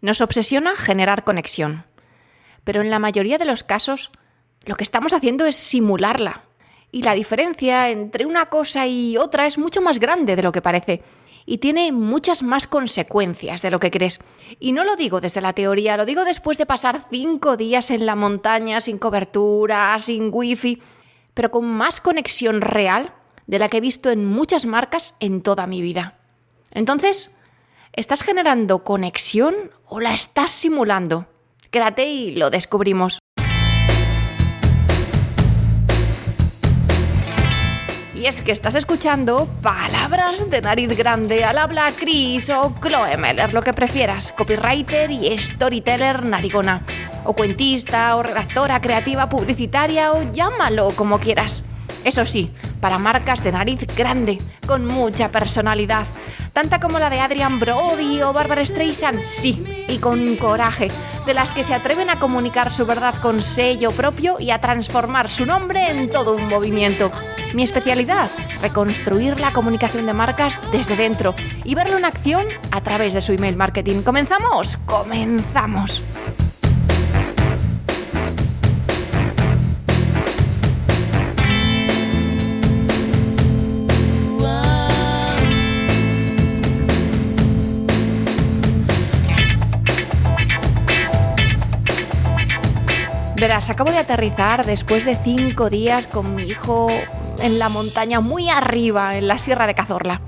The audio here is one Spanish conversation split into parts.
Nos obsesiona generar conexión, pero en la mayoría de los casos lo que estamos haciendo es simularla. Y la diferencia entre una cosa y otra es mucho más grande de lo que parece y tiene muchas más consecuencias de lo que crees. Y no lo digo desde la teoría, lo digo después de pasar 5 días en la montaña sin cobertura, sin wifi, pero con más conexión real de la que he visto en muchas marcas en toda mi vida. Entonces, ¿estás generando conexión o la estás simulando? Quédate y lo descubrimos. Y es que estás escuchando Palabras de Nariz Grande, al habla Chris o Chloe Meller, lo que prefieras, copywriter y storyteller narigona, o cuentista, o redactora creativa publicitaria, o llámalo como quieras. Eso sí, para marcas de nariz grande, con mucha personalidad, tanta como la de Adrian Brody o Barbra Streisand, sí, y con coraje, de las que se atreven a comunicar su verdad con sello propio y a transformar su nombre en todo un movimiento. Mi especialidad, reconstruir la comunicación de marcas desde dentro y verlo en acción a través de su email marketing. ¿Comenzamos? ¡Comenzamos! Verás, acabo de aterrizar después de 5 días con mi hijo en la montaña muy arriba, en la Sierra de Cazorla.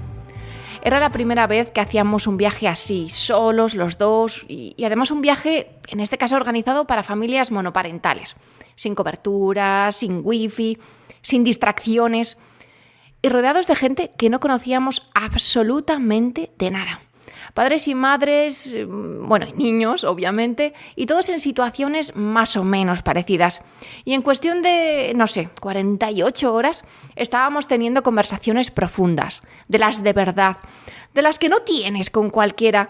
Era la primera vez que hacíamos un viaje así, solos los dos, y además un viaje, en este caso organizado para familias monoparentales, sin cobertura, sin wifi, sin distracciones, y rodeados de gente que no conocíamos absolutamente de nada. Padres y madres, bueno, y niños, obviamente, y todos en situaciones más o menos parecidas. Y en cuestión de, 48 horas, estábamos teniendo conversaciones profundas, de las de verdad, de las que no tienes con cualquiera.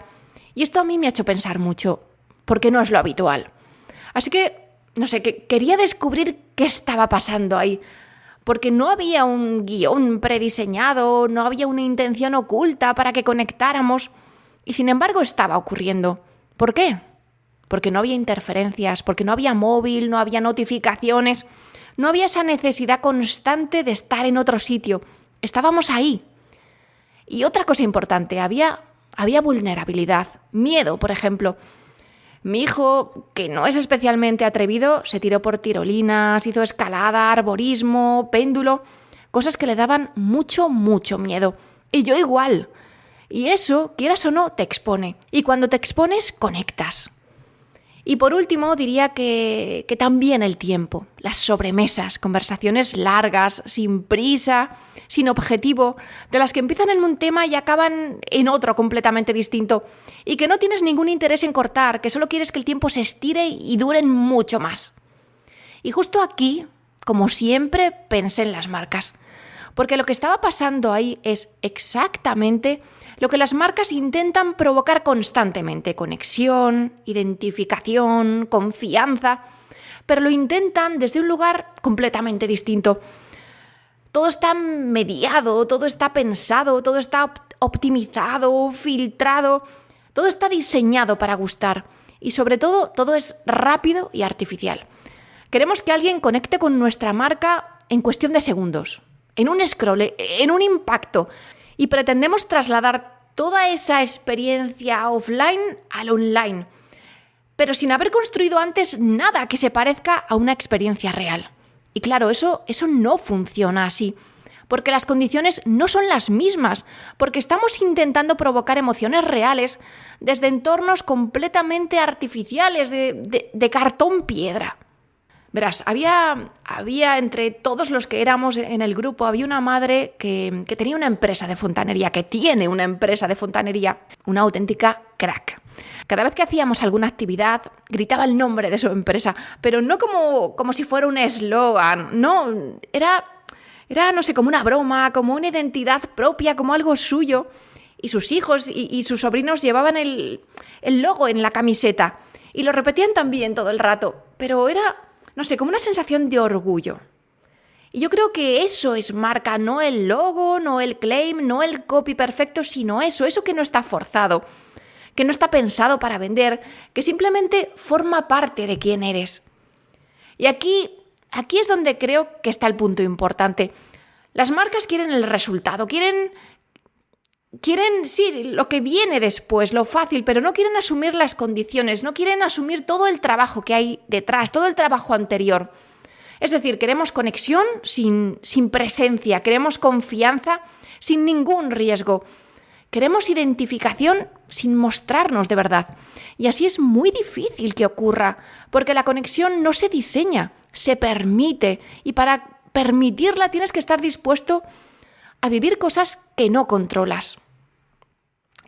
Y esto a mí me ha hecho pensar mucho, porque no es lo habitual. Así que, que quería descubrir qué estaba pasando ahí, porque no había un guión prediseñado, no había una intención oculta para que conectáramos. Y sin embargo estaba ocurriendo. ¿Por qué? Porque no había interferencias, porque no había móvil, no había notificaciones, no había esa necesidad constante de estar en otro sitio. Estábamos ahí. Y otra cosa importante, había vulnerabilidad, miedo, por ejemplo. Mi hijo, que no es especialmente atrevido, se tiró por tirolinas, hizo escalada, arborismo, péndulo, cosas que le daban mucho, mucho miedo. Y yo igual. Y eso, quieras o no, te expone. Y cuando te expones, conectas. Y por último, diría que también el tiempo, las sobremesas, conversaciones largas, sin prisa, sin objetivo, de las que empiezan en un tema y acaban en otro completamente distinto, y que no tienes ningún interés en cortar, que solo quieres que el tiempo se estire y duren mucho más. Y justo aquí, como siempre, pensé en las marcas. Porque lo que estaba pasando ahí es exactamente lo que las marcas intentan provocar constantemente: conexión, identificación, confianza, pero lo intentan desde un lugar completamente distinto. Todo está mediado, todo está pensado, todo está optimizado, filtrado, todo está diseñado para gustar y sobre todo, todo es rápido y artificial. Queremos que alguien conecte con nuestra marca en cuestión de segundos, en un scroll, en un impacto, y pretendemos trasladar toda esa experiencia offline al online, pero sin haber construido antes nada que se parezca a una experiencia real. Y claro, eso no funciona así, porque las condiciones no son las mismas, porque estamos intentando provocar emociones reales desde entornos completamente artificiales, de cartón piedra. Verás, había entre todos los que éramos en el grupo, había una madre que tenía una empresa de fontanería, que tiene una empresa de fontanería, una auténtica crack. Cada vez que hacíamos alguna actividad, gritaba el nombre de su empresa, pero no como si fuera un eslogan, no, era como una broma, como una identidad propia, como algo suyo. Y sus hijos y sus sobrinos llevaban el logo en la camiseta y lo repetían también todo el rato, pero era como una sensación de orgullo. Y yo creo que eso es marca, no el logo, no el claim, no el copy perfecto, sino eso que no está forzado, que no está pensado para vender, que simplemente forma parte de quién eres. Y aquí es donde creo que está el punto importante. Las marcas quieren el resultado, quieren sí, lo que viene después, lo fácil, pero no quieren asumir las condiciones, no quieren asumir todo el trabajo que hay detrás, todo el trabajo anterior. Es decir, queremos conexión sin presencia, queremos confianza sin ningún riesgo, queremos identificación sin mostrarnos de verdad. Y así es muy difícil que ocurra, porque la conexión no se diseña, se permite, y para permitirla tienes que estar dispuesto a vivir cosas que no controlas.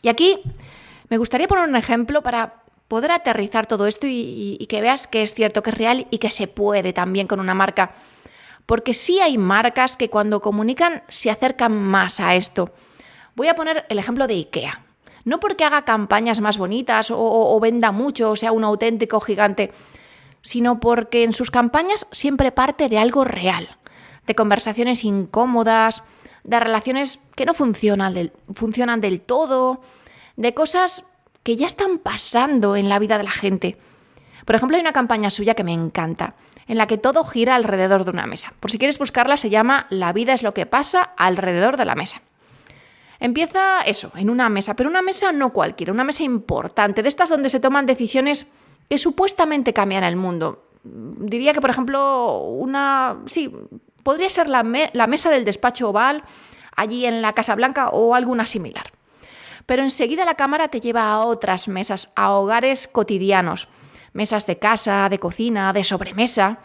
Y aquí me gustaría poner un ejemplo para poder aterrizar todo esto y que veas que es cierto, que es real y que se puede también con una marca. Porque sí hay marcas que cuando comunican se acercan más a esto. Voy a poner el ejemplo de IKEA. No porque haga campañas más bonitas o venda mucho o sea un auténtico gigante, sino porque en sus campañas siempre parte de algo real, de conversaciones incómodas, de relaciones que no funcionan del todo, de cosas que ya están pasando en la vida de la gente. Por ejemplo, hay una campaña suya que me encanta, en la que todo gira alrededor de una mesa. Por si quieres buscarla, se llama La vida es lo que pasa alrededor de la mesa. Empieza eso, en una mesa, pero una mesa no cualquiera, una mesa importante, de estas donde se toman decisiones que supuestamente cambian el mundo. Diría que, por ejemplo, podría ser la mesa del despacho oval, allí en la Casa Blanca o alguna similar. Pero enseguida la cámara te lleva a otras mesas, a hogares cotidianos, mesas de casa, de cocina, de sobremesa.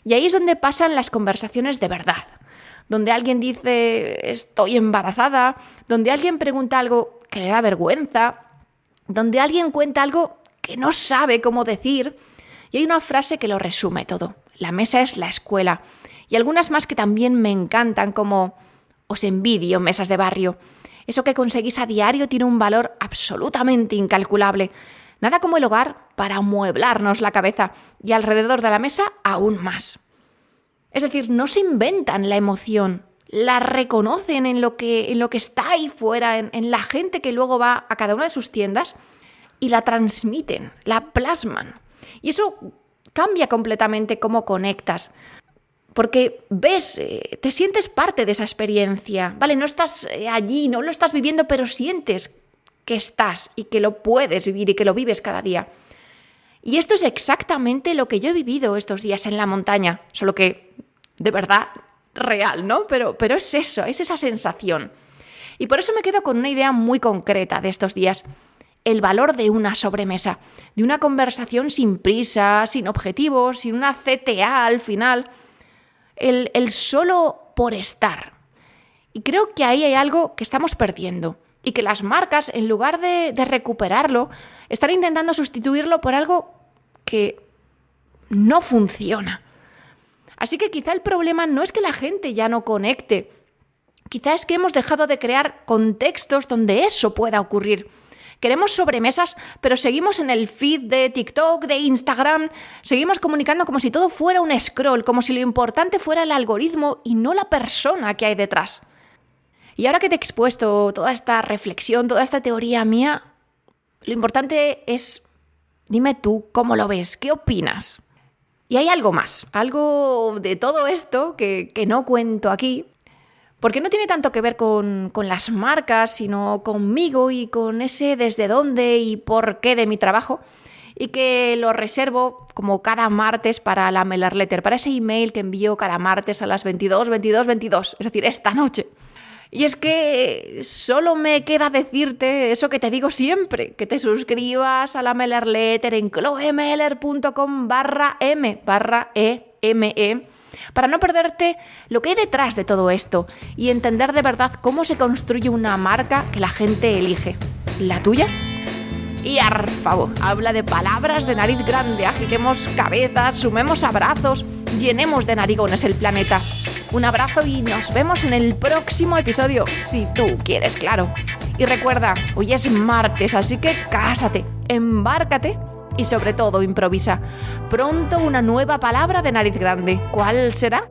Y ahí es donde pasan las conversaciones de verdad, donde alguien dice estoy embarazada, donde alguien pregunta algo que le da vergüenza, donde alguien cuenta algo que no sabe cómo decir. Y hay una frase que lo resume todo. La mesa es la escuela. Y algunas más que también me encantan, como os envidio, mesas de barrio. Eso que conseguís a diario tiene un valor absolutamente incalculable. Nada como el hogar para amueblarnos la cabeza y alrededor de la mesa aún más. Es decir, no se inventan la emoción, la reconocen en lo que está ahí fuera, en la gente que luego va a cada una de sus tiendas y la transmiten, la plasman. Y eso cambia completamente cómo conectas. Porque ves, te sientes parte de esa experiencia, ¿vale? No estás allí, no lo estás viviendo, pero sientes que estás y que lo puedes vivir y que lo vives cada día. Y esto es exactamente lo que yo he vivido estos días en la montaña, solo que de verdad real, ¿no? Pero es eso, es esa sensación. Y por eso me quedo con una idea muy concreta de estos días. El valor de una sobremesa, de una conversación sin prisa, sin objetivos, sin una CTA al final. El solo por estar. Y creo que ahí hay algo que estamos perdiendo y que las marcas, en lugar de recuperarlo, están intentando sustituirlo por algo que no funciona. Así que quizá el problema no es que la gente ya no conecte, quizá es que hemos dejado de crear contextos donde eso pueda ocurrir. Queremos sobremesas, pero seguimos en el feed de TikTok, de Instagram, seguimos comunicando como si todo fuera un scroll, como si lo importante fuera el algoritmo y no la persona que hay detrás. Y ahora que te he expuesto toda esta reflexión, toda esta teoría mía, lo importante es, dime tú cómo lo ves, qué opinas. Y hay algo más, algo de todo esto que no cuento aquí, porque no tiene tanto que ver con las marcas, sino conmigo y con ese desde dónde y por qué de mi trabajo, y que lo reservo como cada martes para la mailer letter, para ese email que envío cada martes a las 22:22, es decir, esta noche. Y es que solo me queda decirte eso que te digo siempre, que te suscribas a la mailer letter en chloemeller.com/m/eme para no perderte lo que hay detrás de todo esto y entender de verdad cómo se construye una marca que la gente elige. ¿La tuya? Y por favor, habla de palabras de nariz grande, agitemos cabezas, sumemos abrazos, llenemos de narigones el planeta. Un abrazo y nos vemos en el próximo episodio, si tú quieres, claro. Y recuerda, hoy es martes, así que cásate, embárcate y sobre todo improvisa. Pronto una nueva palabra de nariz grande. ¿Cuál será?